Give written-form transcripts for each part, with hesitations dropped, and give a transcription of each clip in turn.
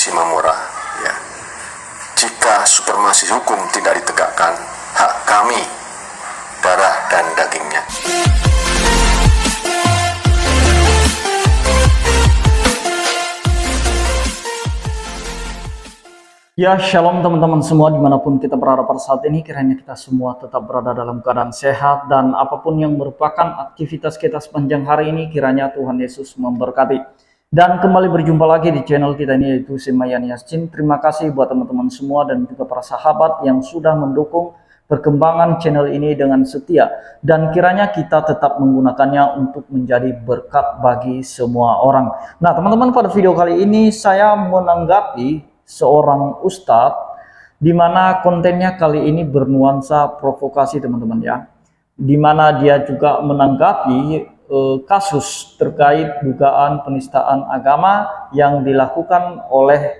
Simamora, ya. Jika supremasi hukum tidak ditegakkan, hak kami, darah dan dagingnya. Ya, shalom teman-teman semua dimanapun kita berada pada saat ini. Kiranya kita semua tetap berada dalam keadaan sehat, dan apapun yang merupakan aktivitas kita sepanjang hari ini, kiranya Tuhan Yesus memberkati. Dan kembali berjumpa lagi di channel kita ini, yaitu Semayan Yasin. Terima kasih buat teman-teman semua dan juga para sahabat yang sudah mendukung perkembangan channel ini dengan setia, dan kiranya kita tetap menggunakannya untuk menjadi berkat bagi semua orang. Nah teman-teman, pada video kali ini saya menanggapi seorang ustadz, di mana kontennya kali ini bernuansa provokasi teman-teman ya, di mana dia juga menanggapi kasus terkait dugaan penistaan agama yang dilakukan oleh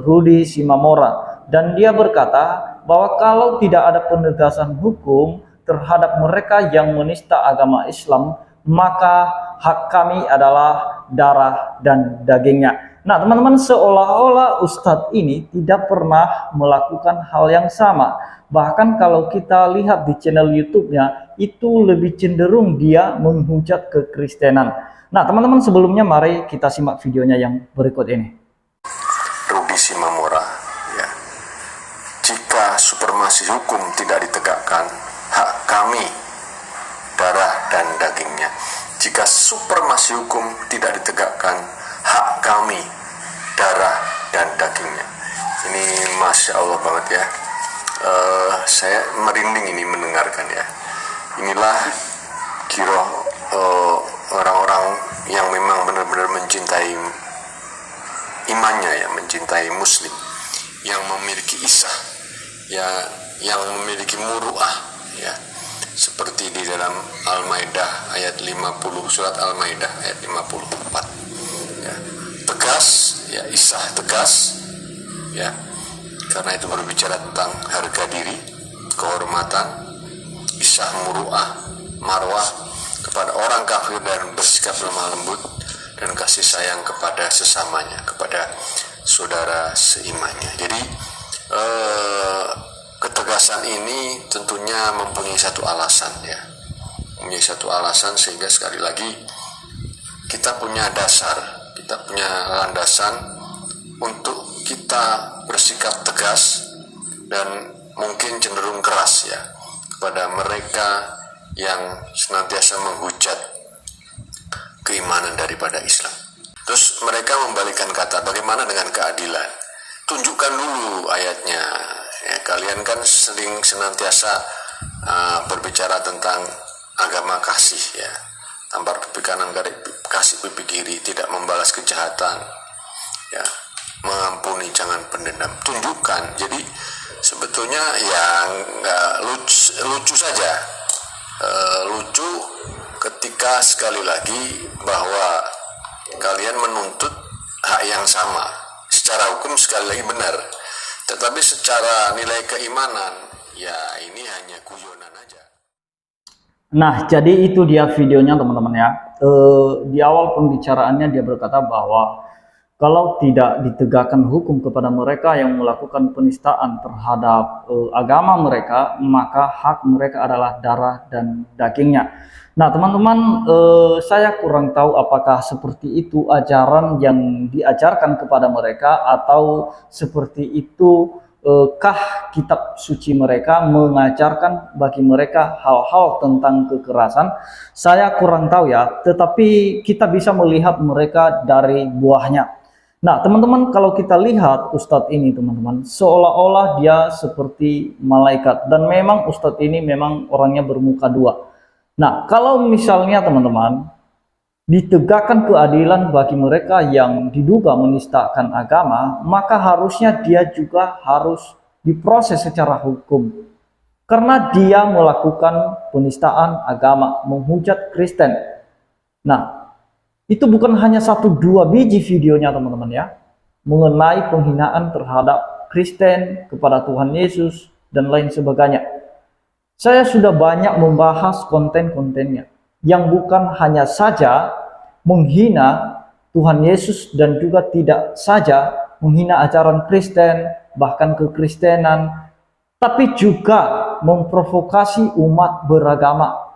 Rudy Simamora, dan dia berkata bahwa kalau tidak ada penegasan hukum terhadap mereka yang menista agama Islam, maka hak kami adalah darah dan dagingnya. Nah teman-teman, seolah-olah ustadz ini tidak pernah melakukan hal yang sama. Bahkan kalau kita lihat di channel YouTube-nya, itu lebih cenderung dia menghujat kekristenan. Nah teman-teman, sebelumnya mari kita simak videonya yang berikut ini. Rudy Simamora, ya. Jika supremasi hukum tidak ditegakkan, hak kami, darah dan dagingnya. Jika supremasi hukum tidak ditegakkan, hak kami, darah dan dagingnya. Ini Masya Allah banget ya. Saya merinding ini mendengarkan ya. Inilah kira orang-orang yang memang benar-benar mencintai imannya ya, mencintai muslim, yang memiliki isah ya, yang memiliki muru'ah ya, seperti di dalam Al-Maidah ayat 50, surat Al-Maidah ayat 54 ya. Tegas ya, isah tegas ya, karena itu berbicara tentang harga diri, kehormatan, isah muru'ah, marwah kepada orang kafir, dan bersikap lemah lembut dan kasih sayang kepada sesamanya, kepada saudara seimannya. Jadi ketegasan ini tentunya mempunyai satu alasan ya, mempunyai satu alasan, sehingga sekali lagi kita punya dasar, kita punya landasan untuk kita bersikap tegas dan mungkin cenderung keras ya kepada mereka yang senantiasa menghujat keimanan daripada Islam. Terus mereka membalikkan kata, bagaimana dengan keadilan? Tunjukkan dulu ayatnya ya, kalian kan sering senantiasa berbicara tentang agama kasih ya, tampar pipi kanan kasih pipi kiri, tidak membalas kejahatan ya, mengampuni jangan pendendam. Tunjukkan. Jadi sebetulnya ya nggak lucu saja, lucu ketika sekali lagi bahwa kalian menuntut hak yang sama. Secara hukum sekali lagi benar, tetapi secara nilai keimanan ya ini hanya guyonan aja. Nah jadi itu dia videonya teman-teman ya. Di awal pembicaraannya dia berkata bahwa kalau tidak ditegakkan hukum kepada mereka yang melakukan penistaan terhadap agama mereka, maka hak mereka adalah darah dan dagingnya. Nah teman-teman, saya kurang tahu apakah seperti itu ajaran yang diajarkan kepada mereka, atau seperti itu kah kitab suci mereka mengajarkan bagi mereka hal-hal tentang kekerasan. Saya kurang tahu ya, tetapi kita bisa melihat mereka dari buahnya. Nah teman-teman, kalau kita lihat ustadz ini teman-teman, seolah-olah dia seperti malaikat, dan memang ustadz ini memang orangnya bermuka dua. Nah kalau misalnya teman-teman ditegakkan keadilan bagi mereka yang diduga menistakan agama, maka harusnya dia juga harus diproses secara hukum, karena dia melakukan penistaan agama, menghujat Kristen. Nah itu bukan hanya 1-2 biji videonya teman-teman ya, mengenai penghinaan terhadap Kristen, kepada Tuhan Yesus, dan lain sebagainya. Saya sudah banyak membahas konten-kontennya yang bukan hanya saja menghina Tuhan Yesus, dan juga tidak saja menghina ajaran Kristen, bahkan kekristenan, tapi juga memprovokasi umat beragama,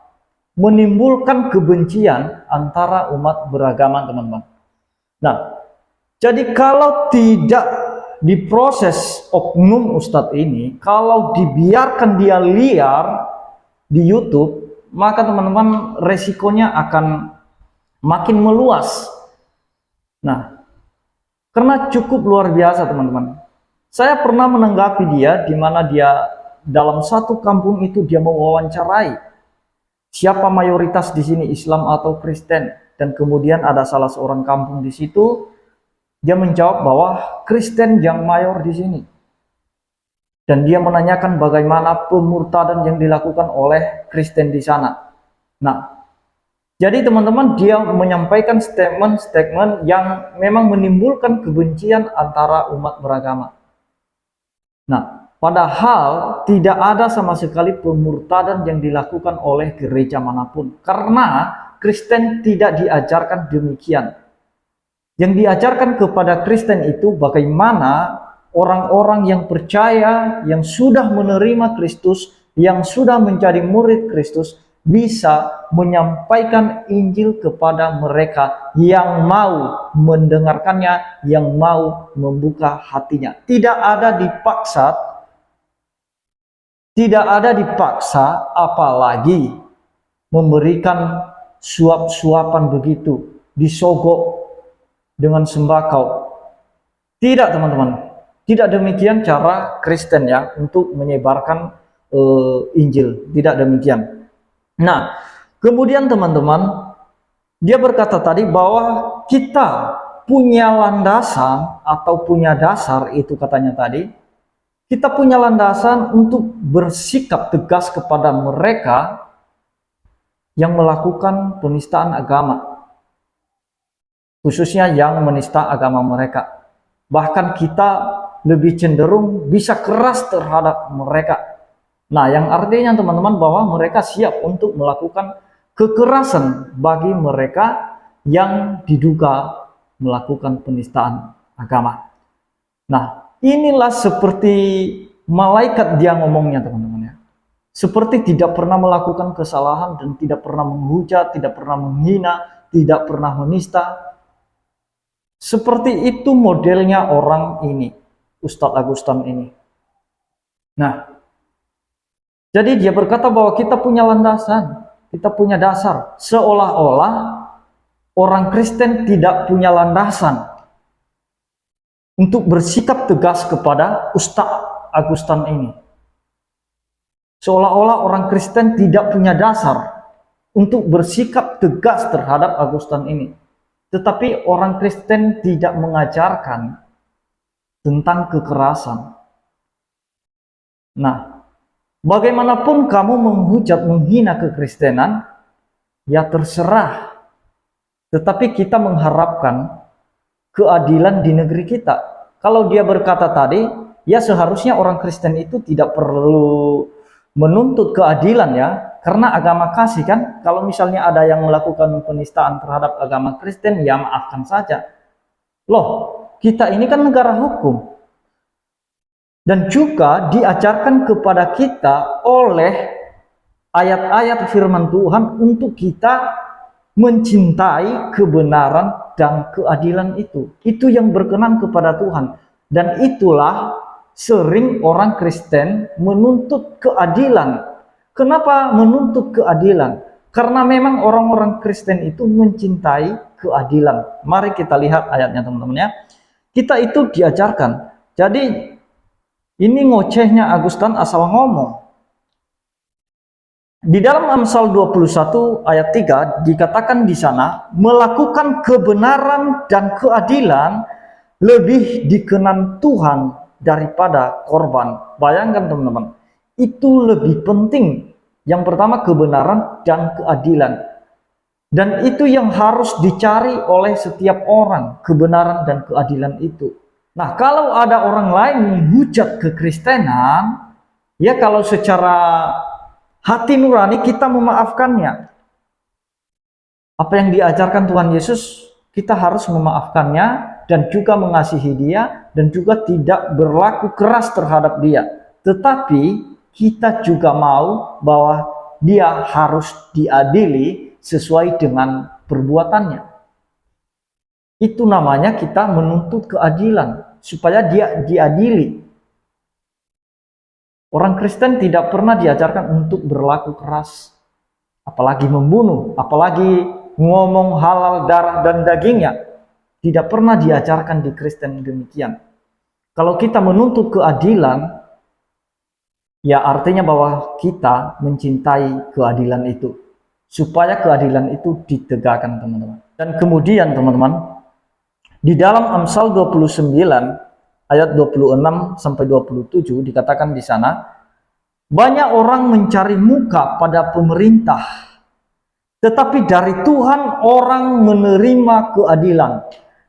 menimbulkan kebencian antara umat beragama, teman-teman. Nah, jadi kalau tidak diproses oknum ustadz ini, kalau dibiarkan dia liar di YouTube, maka teman-teman resikonya akan makin meluas. Nah, karena cukup luar biasa, teman-teman. Saya pernah menanggapi dia, di mana dia dalam satu kampung itu dia mewawancarai siapa mayoritas di sini, Islam atau Kristen, dan kemudian ada salah seorang kampung di situ, dia menjawab bahwa Kristen yang mayor di sini. Dan dia menanyakan bagaimana pemurtadan yang dilakukan oleh Kristen di sana. Nah, jadi teman-teman, dia menyampaikan statement-statement yang memang menimbulkan kebencian antara umat beragama. Nah, padahal tidak ada sama sekali pemurtadan yang dilakukan oleh gereja manapun. Karena Kristen tidak diajarkan demikian. Yang diajarkan kepada Kristen itu bagaimana orang-orang yang percaya, yang sudah menerima Kristus, yang sudah menjadi murid Kristus, bisa menyampaikan Injil kepada mereka yang mau mendengarkannya, yang mau membuka hatinya. Tidak ada dipaksa, apalagi memberikan suap-suapan begitu, disogok dengan sembakau. Tidak, teman-teman. Tidak demikian cara Kristen ya untuk menyebarkan Injil. Tidak demikian. Nah, kemudian teman-teman, dia berkata tadi bahwa kita punya landasan atau punya dasar, itu katanya tadi. Kita punya landasan untuk bersikap tegas kepada mereka yang melakukan penistaan agama. Khususnya yang menista agama mereka. Bahkan kita lebih cenderung bisa keras terhadap mereka. Nah, yang artinya teman-teman bahwa mereka siap untuk melakukan kekerasan bagi mereka yang diduga melakukan penistaan agama. Nah, inilah seperti malaikat dia ngomongnya, teman-teman ya. Seperti tidak pernah melakukan kesalahan dan tidak pernah menghujat, tidak pernah menghina, tidak pernah menista. Seperti itu modelnya orang ini, Ustadz Agustan ini. Nah, jadi dia berkata bahwa kita punya landasan, kita punya dasar. Seolah-olah orang Kristen tidak punya landasan untuk bersikap tegas kepada Ustadz Agustan ini. Seolah-olah orang Kristen tidak punya dasar untuk bersikap tegas terhadap Agustan ini. Tetapi orang Kristen tidak mengajarkan tentang kekerasan. Nah, bagaimanapun kamu menghujat, menghina kekristenan, ya terserah. Tetapi kita mengharapkan keadilan di negeri kita. Kalau dia berkata tadi, ya seharusnya orang Kristen itu tidak perlu menuntut keadilan ya, karena agama kasih kan. Kalau misalnya ada yang melakukan penistaan terhadap agama Kristen, ya maafkan saja. Loh, kita ini kan negara hukum. Dan juga diajarkan kepada kita oleh ayat-ayat firman Tuhan untuk kita mencintai kebenaran dan keadilan itu. Itu yang berkenan kepada Tuhan. Dan itulah sering orang Kristen menuntut keadilan. Kenapa menuntut keadilan? Karena memang orang-orang Kristen itu mencintai keadilan. Mari kita lihat ayatnya, teman-teman ya. Kita itu diajarkan. Jadi ini ngocehnya Agustan asal ngomong. Di dalam Amsal 21 ayat 3 dikatakan di sana, melakukan kebenaran dan keadilan lebih dikenan Tuhan daripada korban. Bayangkan teman-teman, itu lebih penting. Yang pertama kebenaran dan keadilan. Dan itu yang harus dicari oleh setiap orang, kebenaran dan keadilan itu. Nah, kalau ada orang lain menghujat kekristenan, ya kalau secara hati nurani kita memaafkannya. Apa yang diajarkan Tuhan Yesus, kita harus memaafkannya dan juga mengasihi dia dan juga tidak berlaku keras terhadap dia. Tetapi kita juga mau bahwa dia harus diadili sesuai dengan perbuatannya. Itu namanya kita menuntut keadilan, supaya dia diadili. Orang Kristen tidak pernah diajarkan untuk berlaku keras, apalagi membunuh, apalagi ngomong halal darah dan dagingnya. Tidak pernah diajarkan di Kristen demikian. Kalau kita menuntut keadilan, ya artinya bahwa kita mencintai keadilan itu, supaya keadilan itu ditegakkan, teman-teman. Dan kemudian, teman-teman, di dalam Amsal 29 ayat 26 sampai 27 dikatakan di sana, banyak orang mencari muka pada pemerintah, tetapi dari Tuhan orang menerima keadilan.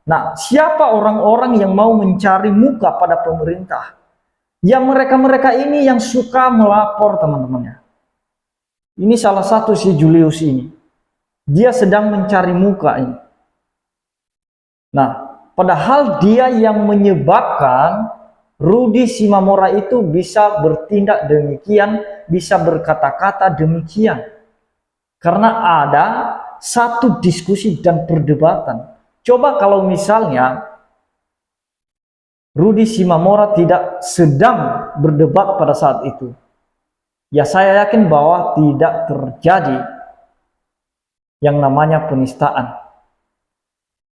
Nah, siapa orang-orang yang mau mencari muka pada pemerintah? Ya mereka-mereka ini yang suka melapor, teman-temannya. Ini salah satu si Julius ini. Dia sedang mencari muka ini. Nah, padahal dia yang menyebabkan Rudy Simamora itu bisa bertindak demikian, bisa berkata-kata demikian. Karena ada satu diskusi dan perdebatan. Coba kalau misalnya Rudy Simamora tidak sedang berdebat pada saat itu, ya saya yakin bahwa tidak terjadi yang namanya penistaan.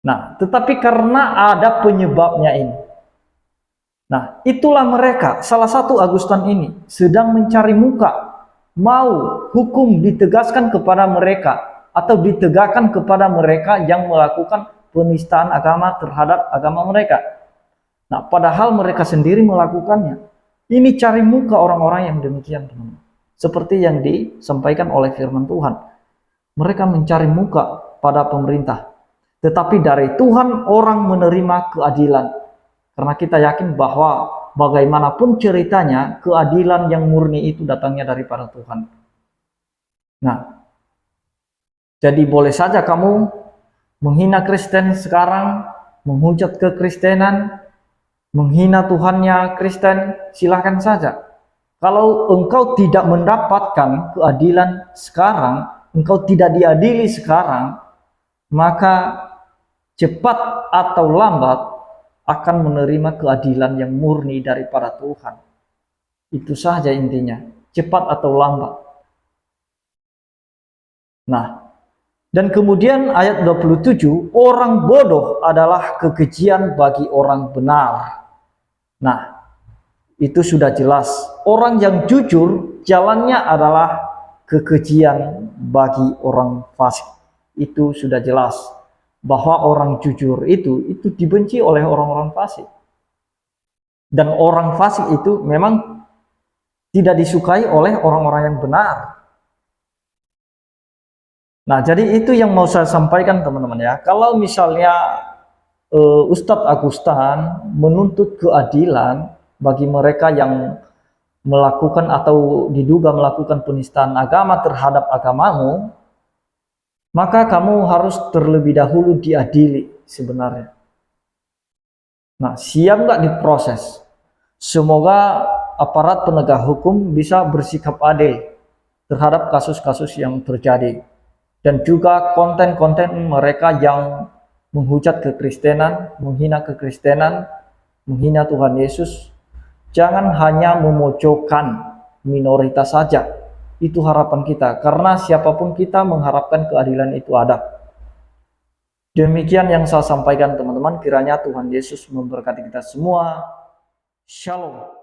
Nah, tetapi karena ada penyebabnya ini. Nah, itulah mereka, salah satu Agustan ini, sedang mencari muka. Mau hukum ditegaskan kepada mereka, atau ditegakkan kepada mereka yang melakukan penistaan agama terhadap agama mereka. Nah, padahal mereka sendiri melakukannya. Ini cari muka orang-orang yang demikian, teman-teman. Seperti yang disampaikan oleh firman Tuhan. Mereka mencari muka pada pemerintah. Tetapi dari Tuhan orang menerima keadilan. Karena kita yakin bahwa bagaimanapun ceritanya, keadilan yang murni itu datangnya daripada Tuhan. Nah, jadi boleh saja kamu menghina Kristen sekarang, menghujat kekristenan, menghina Tuhannya Kristen, silahkan saja. Kalau engkau tidak mendapatkan keadilan sekarang, engkau tidak diadili sekarang, maka cepat atau lambat akan menerima keadilan yang murni daripada Tuhan. Itu saja intinya, cepat atau lambat. Nah, dan kemudian ayat 27, orang bodoh adalah kekejian bagi orang benar. Nah, itu sudah jelas. Orang yang jujur jalannya adalah kekejian bagi orang fasik. Itu sudah jelas. Bahwa orang jujur itu dibenci oleh orang-orang fasik. Dan orang fasik itu memang tidak disukai oleh orang-orang yang benar. Nah, jadi itu yang mau saya sampaikan, teman-teman ya. Kalau misalnya Ustadz Agustan menuntut keadilan bagi mereka yang melakukan atau diduga melakukan penistaan agama terhadap agamamu, maka kamu harus terlebih dahulu diadili sebenarnya. Nah, siap nggak diproses? Semoga aparat penegak hukum bisa bersikap adil terhadap kasus-kasus yang terjadi. Dan juga konten-konten mereka yang menghujat kekristenan, menghina kekristenan, menghina Tuhan Yesus. Jangan hanya memojokkan minoritas saja. Itu harapan kita, karena siapapun kita mengharapkan keadilan itu ada. Demikian yang saya sampaikan, teman-teman. Kiranya Tuhan Yesus memberkati kita semua. Shalom.